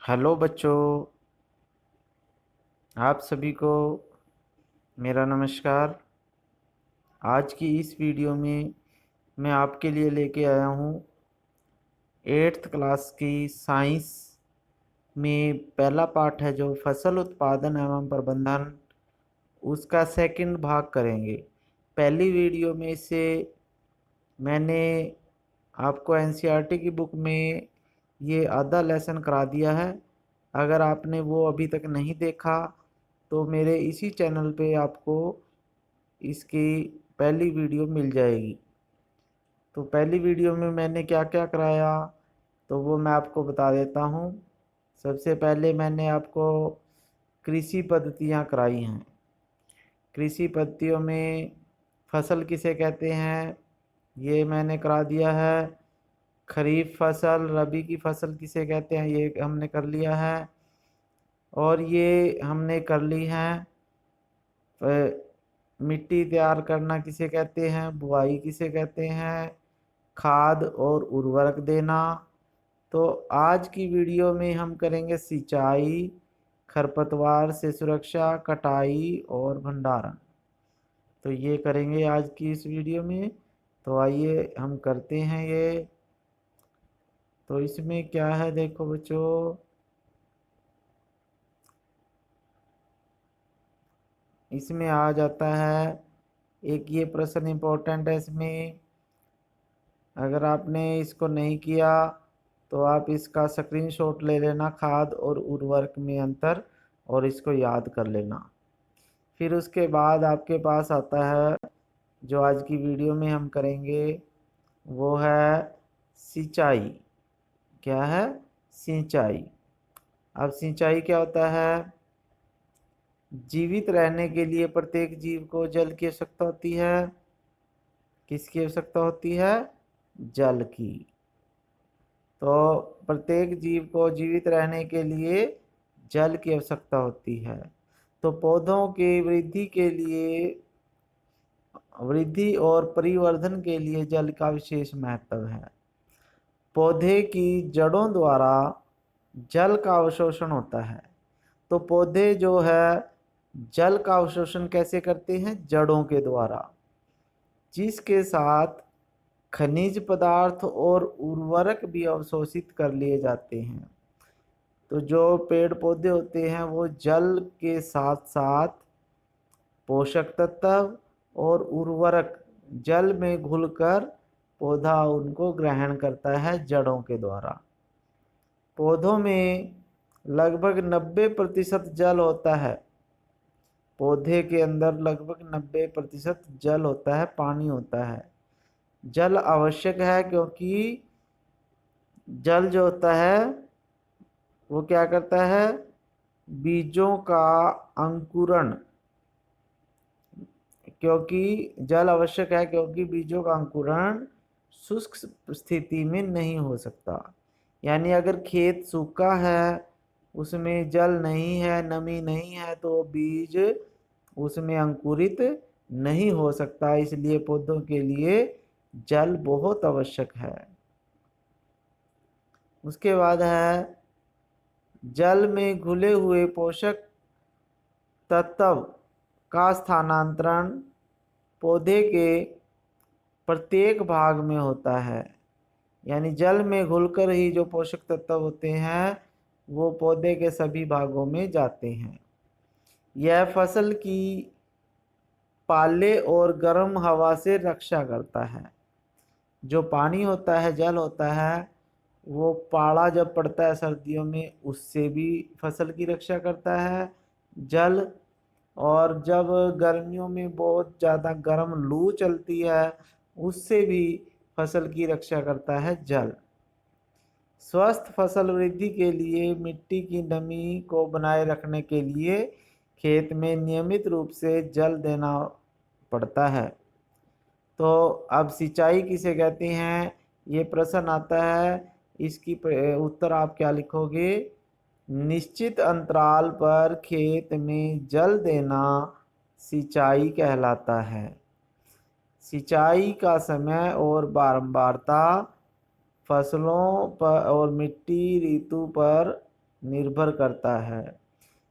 Hello बच्चों, आप सभी को मेरा नमस्कार। आज की इस वीडियो में मैं आपके लिए लेके आया हूँ 8th क्लास की साइंस में पहला पाठ है जो फसल उत्पादन एवं प्रबंधन, उसका सेकंड भाग करेंगे। पहली वीडियो में से मैंने आपको एनसीईआरटी की बुक में ये आधा लेसन करा दिया है। अगर आपने वो अभी तक नहीं देखा तो मेरे इसी चैनल पे आपको इसकी पहली वीडियो मिल जाएगी। तो पहली वीडियो में मैंने क्या क्या कराया तो वो मैं आपको बता देता हूँ। सबसे पहले मैंने आपको कृषि पद्धतियाँ कराई हैं। कृषि पद्धतियों में फसल किसे कहते हैं ये मैंने करा दिया है। खरीफ फसल, रबी की फसल किसे कहते हैं ये हमने कर लिया है। और ये हमने कर ली है मिट्टी तैयार करना किसे कहते हैं, बुआई किसे कहते हैं, खाद और उर्वरक देना। तो आज की वीडियो में हम करेंगे सिंचाई, खरपतवार से सुरक्षा, कटाई और भंडारण। तो ये करेंगे आज की इस वीडियो में। तो आइए हम करते हैं ये। तो इसमें क्या है देखो बच्चों, इसमें आ जाता है एक ये प्रश्न इम्पोर्टेंट है इसमें। अगर आपने इसको नहीं किया तो आप इसका स्क्रीनशॉट ले लेना, खाद और उर्वरक में अंतर, और इसको याद कर लेना। फिर उसके बाद आपके पास आता है जो आज की वीडियो में हम करेंगे वो है सिंचाई। क्या है? सिंचाई। अब सिंचाई क्या होता है? जीवित रहने के लिए प्रत्येक जीव को जल की आवश्यकता होती है। किसकी आवश्यकता होती है? जल की। तो प्रत्येक जीव को जीवित रहने के लिए जल की आवश्यकता होती है। तो पौधों की वृद्धि और परिवर्धन के लिए जल का विशेष महत्व है। पौधे की जड़ों द्वारा जल का अवशोषण होता है। तो पौधे जो है जल का अवशोषण कैसे करते हैं? जड़ों के द्वारा, जिसके साथ खनिज पदार्थ और उर्वरक भी अवशोषित कर लिए जाते हैं। तो जो पेड़ पौधे होते हैं वो जल के साथ साथ पोषक तत्व और उर्वरक जल में घुलकर पौधा उनको ग्रहण करता है जड़ों के द्वारा। पौधों में लगभग 90% जल होता है। पौधे के अंदर लगभग 90% जल होता है, पानी होता है। जल आवश्यक है क्योंकि जल जो होता है वो क्या करता है? बीजों का अंकुरण, क्योंकि जल आवश्यक है क्योंकि बीजों का अंकुरण शुष्क स्थिति में नहीं हो सकता। यानी अगर खेत सूखा है, उसमें जल नहीं है, नमी नहीं है, तो बीज उसमें अंकुरित नहीं हो सकता। इसलिए पौधों के लिए जल बहुत आवश्यक है। उसके बाद है जल में घुले हुए पोषक तत्व का स्थानांतरण पौधे के प्रत्येक भाग में होता है। यानी जल में घुलकर ही जो पोषक तत्व होते हैं वो पौधे के सभी भागों में जाते हैं। यह फसल की पाले और गर्म हवा से रक्षा करता है। जो पानी होता है, जल होता है, वो पाला जब पड़ता है सर्दियों में उससे भी फसल की रक्षा करता है जल। और जब गर्मियों में बहुत ज़्यादा गर्म लू चलती है उससे भी फसल की रक्षा करता है जल। स्वस्थ फसल वृद्धि के लिए मिट्टी की नमी को बनाए रखने के लिए खेत में नियमित रूप से जल देना पड़ता है। तो अब सिंचाई किसे कहते हैं ये प्रश्न आता है। इसकी उत्तर आप क्या लिखोगे? निश्चित अंतराल पर खेत में जल देना सिंचाई कहलाता है। सिंचाई का समय और बारंबारता फसलों पर और मिट्टी ऋतु पर निर्भर करता है।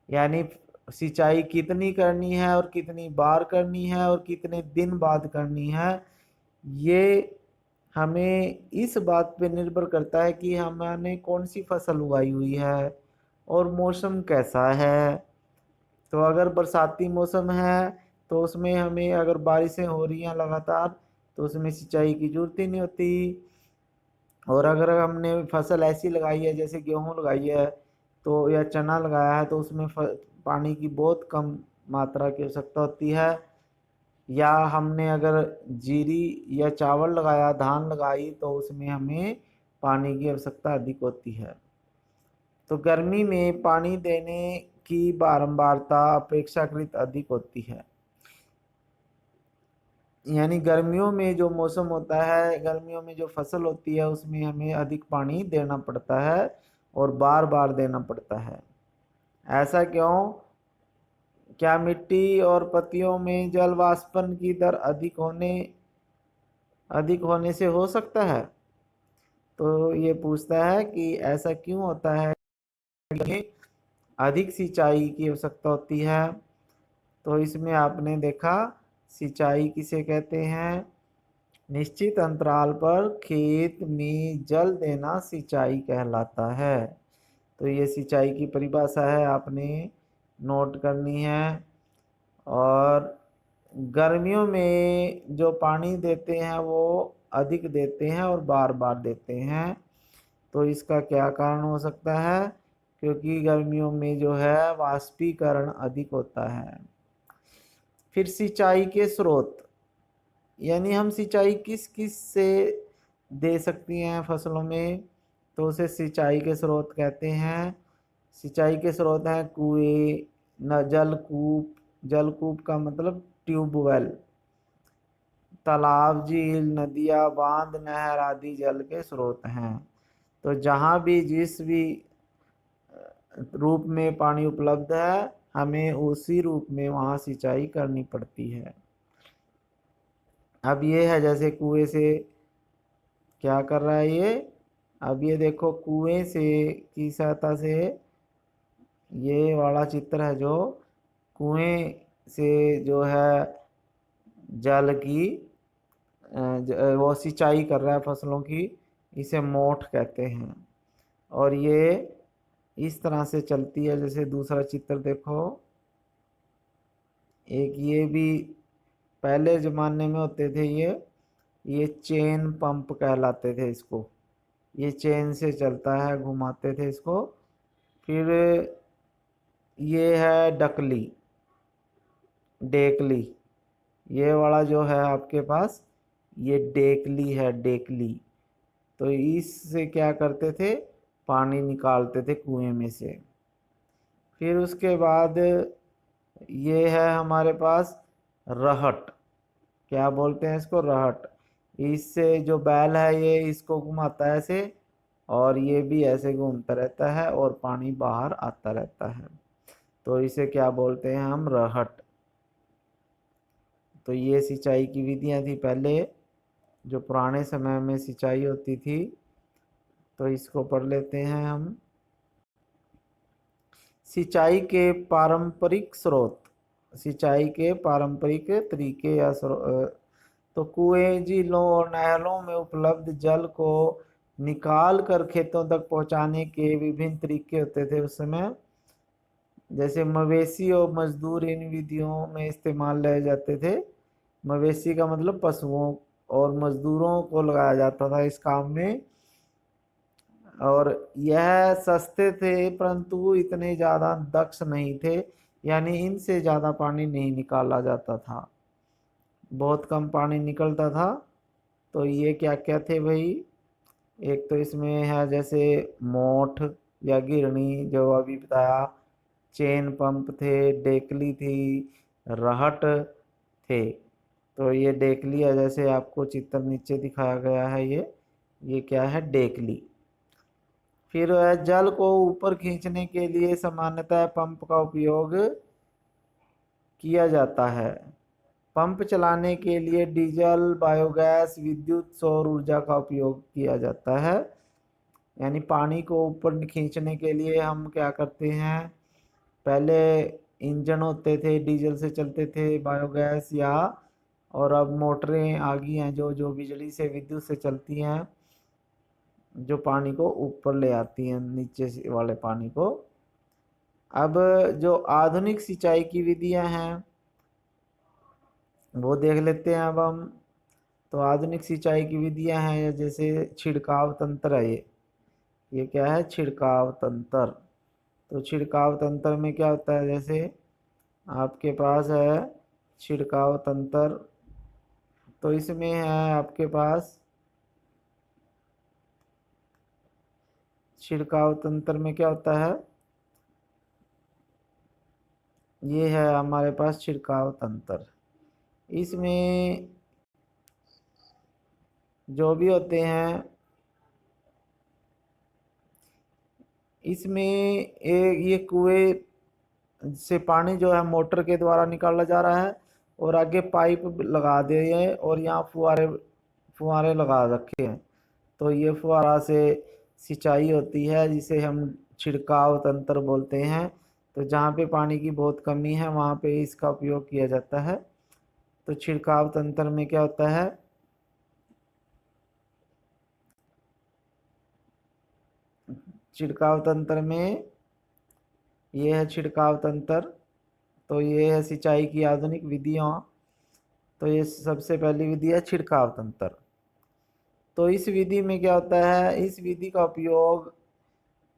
यानी सिंचाई कितनी करनी है और कितनी बार करनी है और कितने दिन बाद करनी है, ये हमें इस बात पे निर्भर करता है कि हमने कौन सी फसल उगाई हुई है और मौसम कैसा है। तो अगर बरसाती मौसम है तो उसमें हमें अगर बारिशें हो रही हैं लगातार तो उसमें सिंचाई की जरूरत ही नहीं होती। और अगर हमने फसल ऐसी लगाई है जैसे गेहूँ लगाई है तो या चना लगाया है तो उसमें पानी की बहुत कम मात्रा की आवश्यकता होती है। या हमने अगर जीरी या चावल लगाया, धान लगाई, तो उसमें हमें पानी की आवश्यकता अधिक होती है। तो गर्मी में पानी देने की बारंबारता अपेक्षाकृत अधिक होती है। यानी गर्मियों में जो मौसम होता है, गर्मियों में जो फसल होती है उसमें हमें अधिक पानी देना पड़ता है और बार बार देना पड़ता है। ऐसा क्यों? क्या मिट्टी और पत्तियों में जल वाष्पन की दर अधिक होने से हो सकता है? तो ये पूछता है कि ऐसा क्यों होता है कि अधिक सिंचाई की आवश्यकता होती है। तो इसमें आपने देखा, सिंचाई किसे कहते हैं? निश्चित अंतराल पर खेत में जल देना सिंचाई कहलाता है। तो ये सिंचाई की परिभाषा है, आपने नोट करनी है। और गर्मियों में जो पानी देते हैं वो अधिक देते हैं और बार बार देते हैं। तो इसका क्या कारण हो सकता है? क्योंकि गर्मियों में जो है वाष्पीकरण अधिक होता है। फिर सिंचाई के स्रोत, यानी हम सिंचाई किस किस से दे सकती हैं फसलों में, तो उसे सिंचाई के स्रोत कहते हैं। सिंचाई के स्रोत हैं कुएं, न जलकूप। जलकूप का मतलब ट्यूबवेल, तालाब, झील, नदियाँ, बांध, नहर आदि जल के स्रोत हैं। तो जहाँ भी जिस भी रूप में पानी उपलब्ध है हमें उसी रूप में वहाँ सिंचाई करनी पड़ती है। अब ये है जैसे कुएं से क्या कर रहा है ये, अब ये देखो कुएं से की सहायता से, ये वाला चित्र है जो कुएं से जो है जल की वो सिंचाई कर रहा है फसलों की, इसे मोठ कहते हैं। और ये इस तरह से चलती है, जैसे दूसरा चित्र देखो, एक ये भी पहले ज़माने में होते थे ये चेन पंप कहलाते थे इसको। ये चेन से चलता है, घुमाते थे इसको। फिर ये है डकली, डेकली। ये वाला जो है आपके पास, ये डेकली है, डेकली। तो इससे क्या करते थे, पानी निकालते थे कुएं में से। फिर उसके बाद ये है हमारे पास रहट। क्या बोलते हैं इसको? रहट। इससे जो बैल है ये इसको घुमाता है ऐसे, और ये भी ऐसे घूमता रहता है और पानी बाहर आता रहता है। तो इसे क्या बोलते हैं हम? रहट। तो ये सिंचाई की विधियां थी पहले, जो पुराने समय में सिंचाई होती थी। तो इसको पढ़ लेते हैं हम। सिंचाई के पारंपरिक स्रोत, सिंचाई के पारंपरिक तरीके या तो कुएं, झीलों और नहरों में उपलब्ध जल को निकाल कर खेतों तक पहुंचाने के विभिन्न तरीके होते थे उस समय। जैसे मवेशी और मजदूर इन विधियों में इस्तेमाल ले जाते थे। मवेशी का मतलब पशुओं, और मजदूरों को लगाया जाता था इस काम में। और यह सस्ते थे परंतु इतने ज़्यादा दक्ष नहीं थे, यानी इनसे ज़्यादा पानी नहीं निकाला जाता था, बहुत कम पानी निकलता था। तो ये क्या क्या थे भाई? एक तो इसमें है जैसे मोठ या गिरनी जो अभी बताया, चेन पंप थे, डेकली थी, रहट थे। तो ये डेकली है, जैसे आपको चित्र नीचे दिखाया गया है, ये क्या है? डेकली। फिर जल को ऊपर खींचने के लिए सामान्यतः पंप का उपयोग किया जाता है। पंप चलाने के लिए डीजल, बायोगैस, विद्युत, सौर ऊर्जा का उपयोग किया जाता है। यानी पानी को ऊपर खींचने के लिए हम क्या करते हैं, पहले इंजन होते थे, डीजल से चलते थे, बायोगैस या, और अब मोटरें आ गई हैं जो बिजली से, विद्युत से चलती हैं, जो पानी को ऊपर ले आती हैं, नीचे से वाले पानी को। अब जो आधुनिक सिंचाई की विधियां हैं वो देख लेते हैं अब हम। तो आधुनिक सिंचाई की विधियां हैं जैसे छिड़काव तंत्र है ये क्या है, छिड़काव तंत्र। तो छिड़काव तंत्र में क्या होता है, जैसे आपके पास है छिड़काव तंत्र, तो इसमें है आपके पास, छिड़काव तंत्र में क्या होता है, ये है हमारे पास छिड़काव तंत्र। इसमें जो भी होते हैं, इसमें ये कुएं से पानी जो है मोटर के द्वारा निकाला जा रहा है, और आगे पाइप लगा दिए हैं, और यहाँ फुहारे फुहारे लगा रखे हैं। तो ये फुहारा से सिंचाई होती है, जिसे हम छिड़काव तंत्र बोलते हैं। तो जहाँ पे पानी की बहुत कमी है वहाँ पे इसका उपयोग किया जाता है। तो छिड़काव तंत्र में क्या होता है, छिड़काव तंत्र में ये है छिड़काव तंत्र। तो ये है सिंचाई की आधुनिक विधियाँ। तो ये सबसे पहली विधि है छिड़काव तंत्र। तो इस विधि में क्या होता है, इस विधि का उपयोग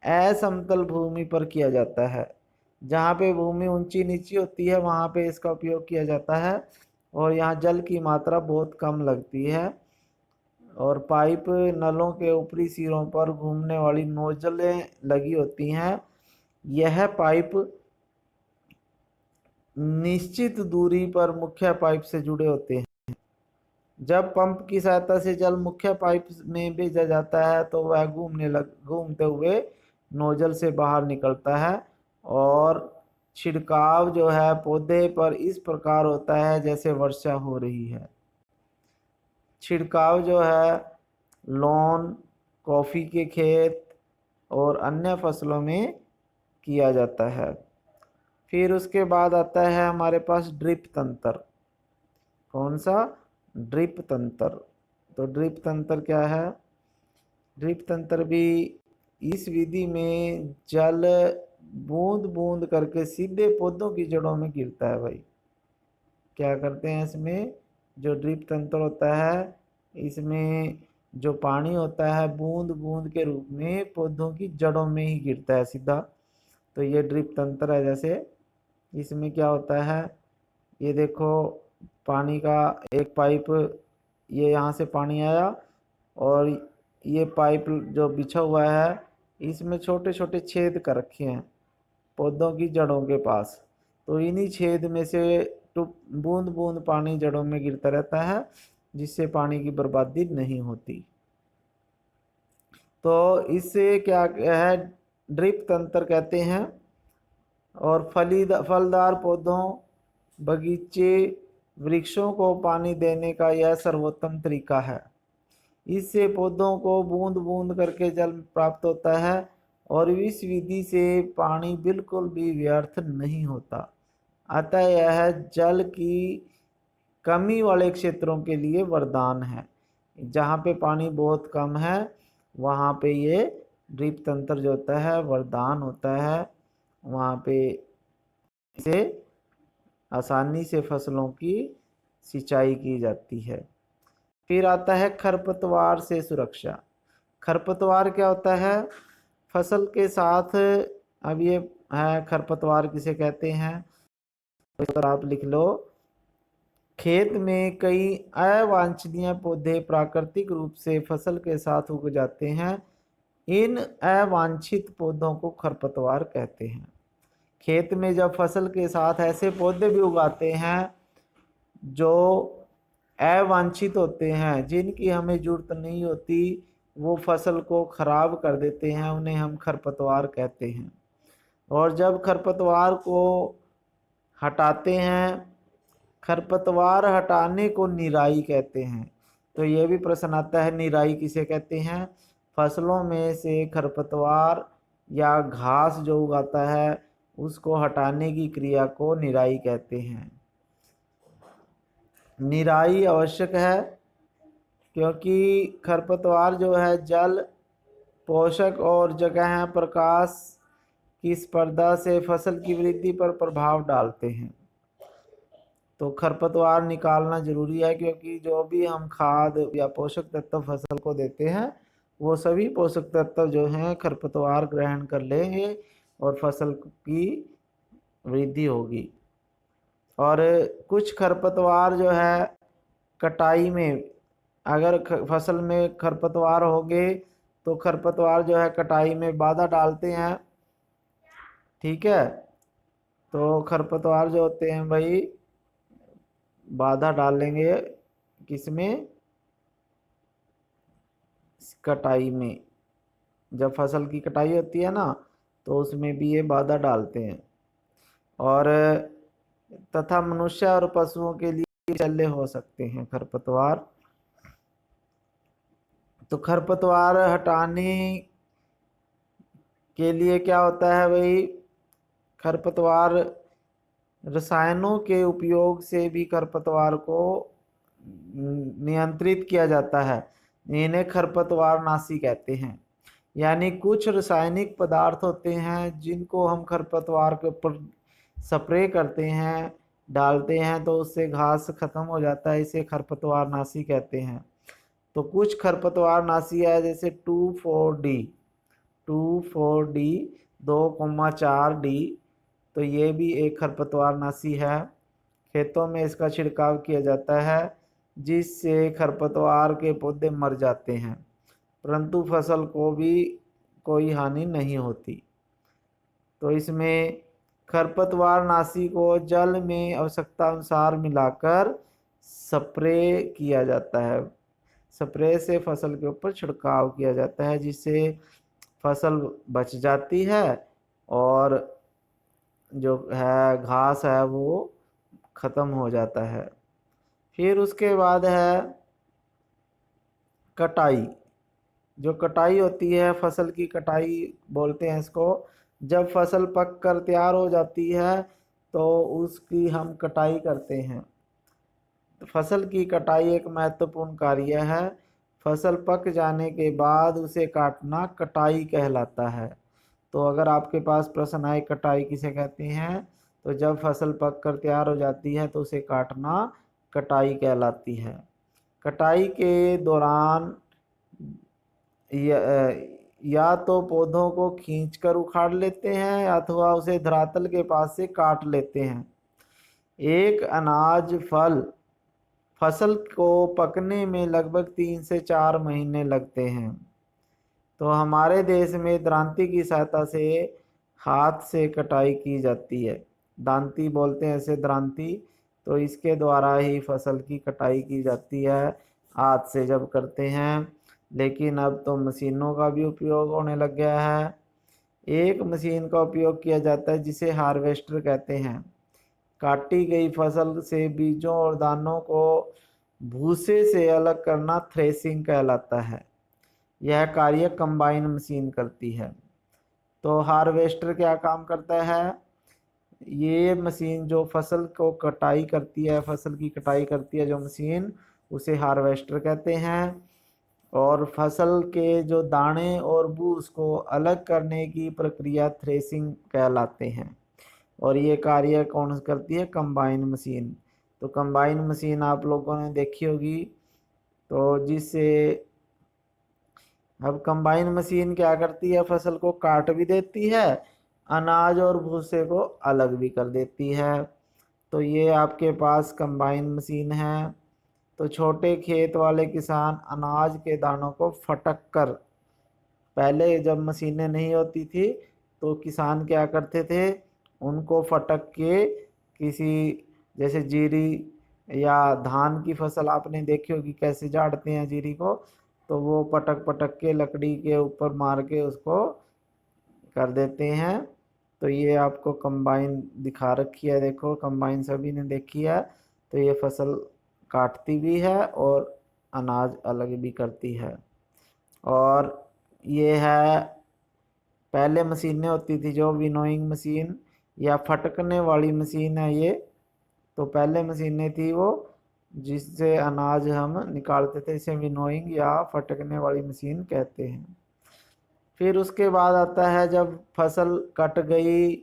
असमतल भूमि पर किया जाता है। जहाँ पे भूमि ऊंची नीची होती है वहाँ पे इसका उपयोग किया जाता है, और यहाँ जल की मात्रा बहुत कम लगती है, और पाइप नलों के ऊपरी सिरों पर घूमने वाली नोजलें लगी होती हैं। यह पाइप निश्चित दूरी पर मुख्य पाइप से जुड़े होते हैं। जब पंप की सहायता से जल मुख्य पाइप में भेजा जाता है तो वह घूमते हुए नोजल से बाहर निकलता है, और छिड़काव जो है पौधे पर इस प्रकार होता है जैसे वर्षा हो रही है। छिड़काव जो है लॉन, कॉफ़ी के खेत और अन्य फसलों में किया जाता है। फिर उसके बाद आता है हमारे पास ड्रिप तंत्र। कौन सा, ड्रिप तंत्र। तो ड्रिप तंत्र क्या है, ड्रिप तंत्र भी, इस विधि में जल बूंद बूंद करके सीधे पौधों की जड़ों में गिरता है भाई। क्या करते हैं इसमें, जो ड्रिप तंत्र होता है इसमें जो पानी होता है बूंद बूंद के रूप में पौधों की जड़ों में ही गिरता है सीधा। तो ये ड्रिप तंत्र है। जैसे इसमें क्या होता है, ये देखो पानी का एक पाइप, ये यहाँ से पानी आया, और ये पाइप जो बिछा हुआ है इसमें छोटे छोटे छेद कर रखे हैं पौधों की जड़ों के पास। तो इन्हीं छेद में से बूंद बूंद पानी जड़ों में गिरता रहता है, जिससे पानी की बर्बादी नहीं होती। तो इससे क्या है, ड्रिप तंत्र कहते हैं। और फलदार पौधों, बगीचे, वृक्षों को पानी देने का यह सर्वोत्तम तरीका है। इससे पौधों को बूंद बूंद करके जल प्राप्त होता है, और इस विधि से पानी बिल्कुल भी व्यर्थ नहीं होता। अतः यह जल की कमी वाले क्षेत्रों के लिए वरदान है। जहाँ पे पानी बहुत कम है वहाँ पे ये ड्रिप तंत्र जो होता है वरदान होता है। वहाँ पे इसे आसानी से फसलों की सिंचाई की जाती है। फिर आता है खरपतवार से सुरक्षा। खरपतवार क्या होता है, फसल के साथ, अब ये है खरपतवार किसे कहते हैं, तो आप लिख लो, खेत में कई अवांछनीय पौधे प्राकृतिक रूप से फसल के साथ उग जाते हैं। इन अवांछित पौधों को खरपतवार कहते हैं। खेत में जब फसल के साथ ऐसे पौधे भी उगाते हैं जो अवांछित होते हैं, जिनकी हमें जरूरत नहीं होती, वो फसल को खराब कर देते हैं, उन्हें हम खरपतवार कहते हैं। और जब खरपतवार को हटाते हैं, खरपतवार हटाने को निराई कहते हैं। तो ये भी प्रश्न आता है, निराई किसे कहते हैं। फसलों में से खरपतवार या घास जो उगाता है उसको हटाने की क्रिया को निराई कहते हैं। निराई आवश्यक है क्योंकि खरपतवार जो है जल, पोषक और जगह प्रकाश की स्पर्धा से फसल की वृद्धि पर प्रभाव डालते हैं। तो खरपतवार निकालना जरूरी है क्योंकि जो भी हम खाद या पोषक तत्व फसल को देते हैं वो सभी पोषक तत्व जो हैं खरपतवार ग्रहण कर लेंगे और फसल की वृद्धि होगी। और कुछ खरपतवार जो है कटाई में, अगर फसल में खरपतवार हो गए तो खरपतवार जो है कटाई में बाधा डालते हैं। ठीक है, तो खरपतवार जो होते हैं भाई बाधा डालेंगे किसमें, कटाई में। जब फसल की कटाई होती है ना तो उसमें भी ये बाधा डालते हैं। और तथा मनुष्य और पशुओं के लिए शल्य हो सकते हैं खरपतवार। तो खरपतवार हटाने के लिए क्या होता है भाई, खरपतवार रसायनों के उपयोग से भी खरपतवार को नियंत्रित किया जाता है। इन्हें खरपतवार नाशी कहते हैं। यानी कुछ रासायनिक पदार्थ होते हैं जिनको हम खरपतवार के ऊपर स्प्रे करते हैं, डालते हैं तो उससे घास खत्म हो जाता है, इसे खरपतवार नाशी कहते हैं। तो कुछ खरपतवार नाशी है जैसे 2,4-D 2,4-D 2,4-D, तो ये भी एक खरपतवार नाशी है। खेतों में इसका छिड़काव किया जाता है जिससे खरपतवार के पौधे मर जाते हैं परंतु फसल को भी कोई हानि नहीं होती। तो इसमें खरपतवार नाशी को जल में आवश्यकता अनुसार मिलाकर स्प्रे किया जाता है। स्प्रे से फसल के ऊपर छिड़काव किया जाता है जिससे फसल बच जाती है और जो है घास है वो ख़त्म हो जाता है। फिर उसके बाद है कटाई। जो कटाई होती है, फसल की कटाई बोलते हैं इसको। जब फसल पक कर तैयार हो जाती है तो उसकी हम कटाई करते हैं। तो फसल की कटाई एक महत्वपूर्ण कार्य है। फसल पक जाने के बाद उसे काटना कटाई कहलाता है। तो अगर आपके पास प्रश्न आए कटाई किसे कहते हैं, तो जब फसल पक कर तैयार हो जाती है तो उसे काटना कटाई कहलाती है। कटाई के दौरान या तो पौधों को खींचकर उखाड़ लेते हैं अथवा उसे धरातल के पास से काट लेते हैं। एक अनाज फसल को पकने में लगभग 3 से 4 महीने लगते हैं। तो हमारे देश में दरांती की सहायता से हाथ से कटाई की जाती है। दांती बोलते हैं इसे, दरांती। तो इसके द्वारा ही फसल की कटाई की जाती है, हाथ से जब करते हैं। लेकिन अब तो मशीनों का भी उपयोग होने लग गया है। एक मशीन का उपयोग किया जाता है जिसे हार्वेस्टर कहते हैं। काटी गई फसल से बीजों और दानों को भूसे से अलग करना थ्रेसिंग कहलाता है। यह कार्य कंबाइन मशीन करती है। तो हार्वेस्टर क्या काम करता है, ये मशीन जो फसल को कटाई करती है, फसल की कटाई करती है जो मशीन, उसे हार्वेस्टर कहते हैं। और फसल के जो दाने और भूस को अलग करने की प्रक्रिया थ्रेसिंग कहलाते हैं। और ये कार्य कौन करती है, कंबाइन मशीन। तो कंबाइन मशीन आप लोगों ने देखी होगी। तो जिससे अब कंबाइन मशीन क्या करती है, फसल को काट भी देती है, अनाज और भूसे को अलग भी कर देती है। तो ये आपके पास कंबाइन मशीन है। तो छोटे खेत वाले किसान अनाज के दानों को फटक कर, पहले जब मशीनें नहीं होती थी तो किसान क्या करते थे, उनको फटक के किसी, जैसे जीरी या धान की फसल आपने देखी होगी कैसे झाड़ते हैं जीरी को, तो वो पटक पटक के लकड़ी के ऊपर मार के उसको कर देते हैं। तो ये आपको कंबाइन दिखा रखी है, देखो कंबाइन सभी ने देखी है। तो ये फसल काटती भी है और अनाज अलग भी करती है। और ये है, पहले मशीनें होती थी जो विनोइंग मशीन या फटकने वाली मशीन है ये। तो पहले मशीनें थी वो जिससे अनाज हम निकालते थे, इसे विनोइंग या फटकने वाली मशीन कहते हैं। फिर उसके बाद आता है जब फसल कट गई,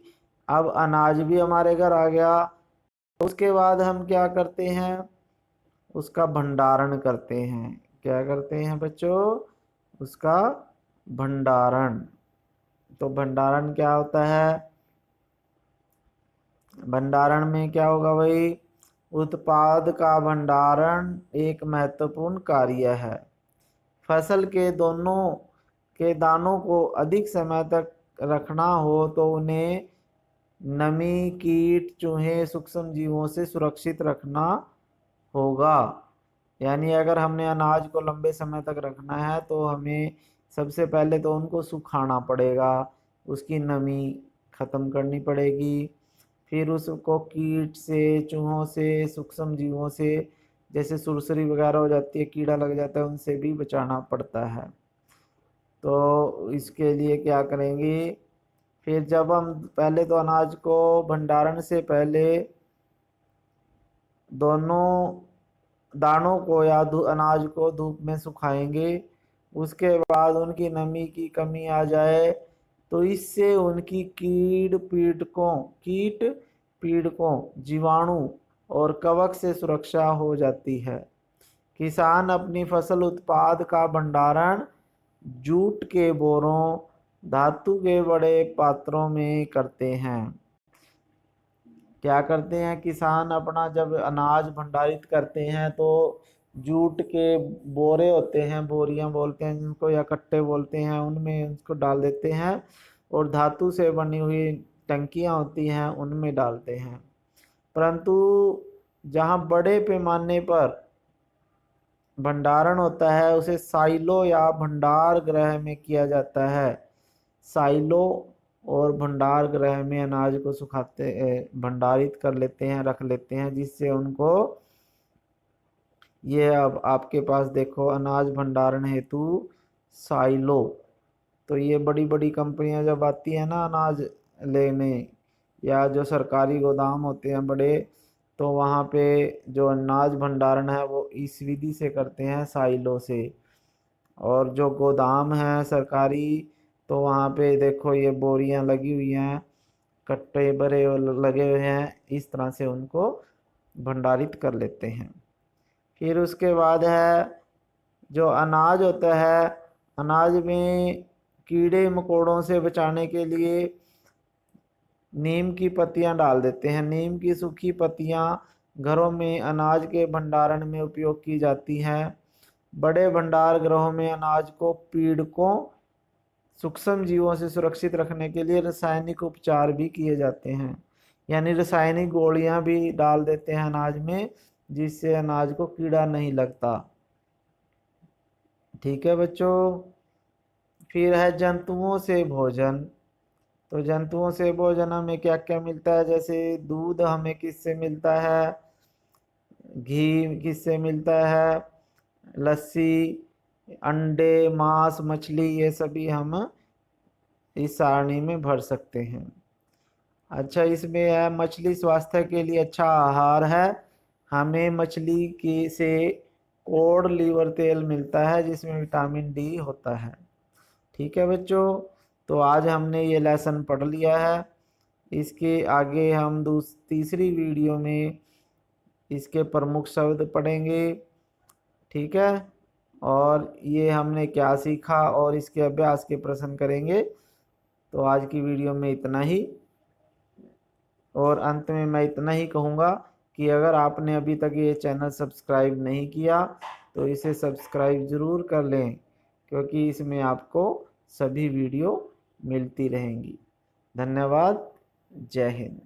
अब अनाज भी हमारे घर आ गया, उसके बाद हम क्या करते हैं, उसका भंडारण करते हैं। क्या करते हैं बच्चों, उसका भंडारण। तो भंडारण क्या होता है, भंडारण में क्या होगा भाई, उत्पाद का भंडारण एक महत्वपूर्ण कार्य है। फसल के दोनों के दानों को अधिक समय तक रखना हो तो उन्हें नमी, कीट, चूहे, सूक्ष्म जीवों से सुरक्षित रखना होगा। यानी अगर हमने अनाज को लंबे समय तक रखना है तो हमें सबसे पहले तो उनको सुखाना पड़ेगा, उसकी नमी ख़त्म करनी पड़ेगी। फिर उसको कीट से, चूहों से, सूक्ष्म जीवों से, जैसे सुरसरी वगैरह हो जाती है, कीड़ा लग जाता है, उनसे भी बचाना पड़ता है। तो इसके लिए क्या करेंगे, फिर जब हम पहले तो अनाज को भंडारण से पहले दोनों दानों को या अनाज को धूप में सुखाएंगे। उसके बाद उनकी नमी की कमी आ जाए तो इससे उनकी कीट पीड़कों, जीवाणु और कवक से सुरक्षा हो जाती है। किसान अपनी फसल उत्पाद का भंडारण जूट के बोरों, धातु के बड़े पात्रों में करते हैं। क्या करते हैं किसान, अपना जब अनाज भंडारित करते हैं तो जूट के बोरे होते हैं, बोरियां बोलते हैं जिनको, या कट्टे बोलते हैं, उनमें उसको डाल देते हैं, और धातु से बनी हुई टंकियां होती हैं उनमें डालते हैं। परंतु जहां बड़े पैमाने पर भंडारण होता है उसे साइलो या भंडार गृह में किया जाता है। साइलो और भंडार गृह में अनाज को सुखाते भंडारित कर लेते हैं, रख लेते हैं, जिससे उनको, ये अब आपके पास देखो अनाज भंडारण हेतु साइलो। तो ये बड़ी बड़ी कंपनियां जब आती है ना अनाज लेने, या जो सरकारी गोदाम होते हैं बड़े, तो वहाँ पे जो अनाज भंडारण है वो इस विधि से करते हैं, साइलो से। और जो गोदाम है सरकारी, तो वहाँ पे देखो ये बोरियां लगी हुई हैं, कट्टे भरे लगे हुए हैं, इस तरह से उनको भंडारित कर लेते हैं। फिर उसके बाद है जो अनाज होता है, अनाज में कीड़े मकोड़ों से बचाने के लिए नीम की पत्तियां डाल देते हैं। नीम की सूखी पत्तियां घरों में अनाज के भंडारण में उपयोग की जाती हैं। बड़े भंडार गृहों में अनाज को पीड़कों, सूक्ष्म जीवों से सुरक्षित रखने के लिए रासायनिक उपचार भी किए जाते हैं। यानी रासायनिक गोलियां भी डाल देते हैं अनाज में, जिससे अनाज को कीड़ा नहीं लगता। ठीक है बच्चों। फिर है जंतुओं से भोजन। तो जंतुओं से भोजन हमें क्या क्या मिलता है, जैसे दूध हमें किससे मिलता है, घी किससे मिलता है, लस्सी, अंडे, मांस, मछली, ये सभी हम इस सारणी में भर सकते हैं। अच्छा, इसमें है मछली स्वास्थ्य के लिए अच्छा आहार है। हमें मछली की से कोड लीवर तेल मिलता है जिसमें विटामिन डी होता है। ठीक है बच्चों, तो आज हमने ये लेसन पढ़ लिया है। इसके आगे हम तीसरी वीडियो में इसके प्रमुख शब्द पढ़ेंगे। ठीक है, और ये हमने क्या सीखा और इसके अभ्यास के प्रश्न करेंगे। तो आज की वीडियो में इतना ही, और अंत में मैं इतना ही कहूँगा कि अगर आपने अभी तक ये चैनल सब्सक्राइब नहीं किया तो इसे सब्सक्राइब ज़रूर कर लें, क्योंकि इसमें आपको सभी वीडियो मिलती रहेंगी। धन्यवाद। जय हिंद।